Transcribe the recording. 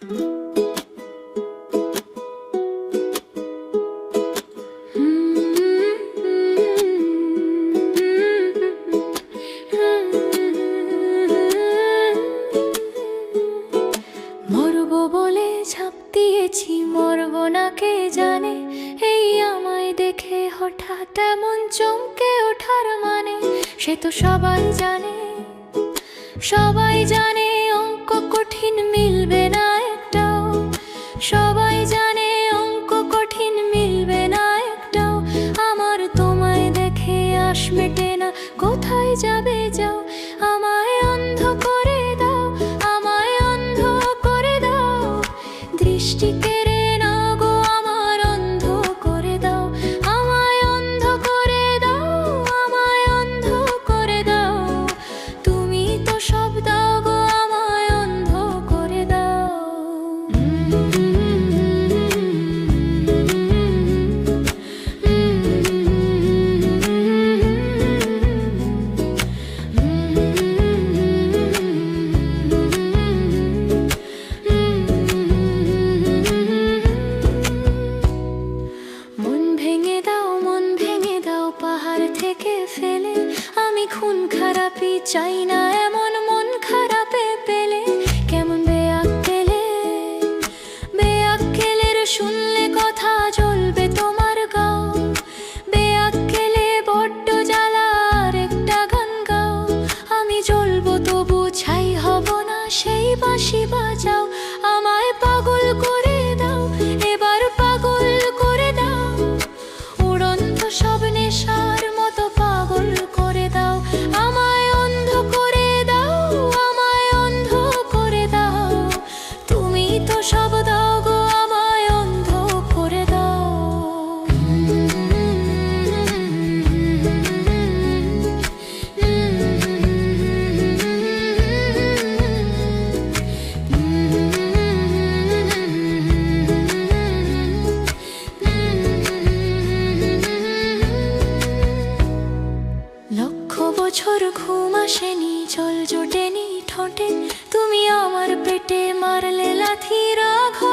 মরবো বলে ঝাঁপ দিয়েছি, মরবো না কে জানে। এই আমায় দেখে হঠাৎ এমন চমকে ওঠার মানে, সে তো সবাই জানে, সবাই জানে অঙ্ক কঠিন মিলবে না একটাও। সবাই জানে অঙ্ক কঠিন মিলবে না একটাও। আমার তোমায় দেখে আশ মেটে না, কোথায় যাবে যাও। আমায় অন্ধ করে দাও, আমায় অন্ধ করে দাও। দৃষ্টি কেড়ে নাও গো আমার, অন্ধ করে দাও। আমায় অন্ধ করে দাও, আমায় অন্ধ করে দাও। তুমি তো সব দাও গো, আমায় অন্ধ করে দাও। মন ভেঙে দাও, মন ভেঙে দাও পাহাড় থেকে ফেলে। আমি খুন খারাপি চাই না, এমন মন খারাপে পেলে। কেমন বেআক্কেলে, বেআক্কেলের শুনলে কথা জ্বলবে তোমার গাও। বেআক্কেলে বড্ড জ্বালা, আর একটা গান গাও। আমি জ্বলবো তবু ছাই হব না, সেই বাঁশি বাজাও। আমায় পাগল করে দাও, এবার পাগল করে দাও। উড়ন্ত সব নেশার মতো পাগল করে দাও। আমায় অন্ধ করে দাও, আমায় অন্ধ করে দাও। তুমি তো সব দাও গো, আমায় অন্ধ করে দাও। লক্ষ বছর ঘুম আসেনি, জল জোটেনি ঠোঁটে। তুমি আমার পেটে মারলে লাথি রাঘব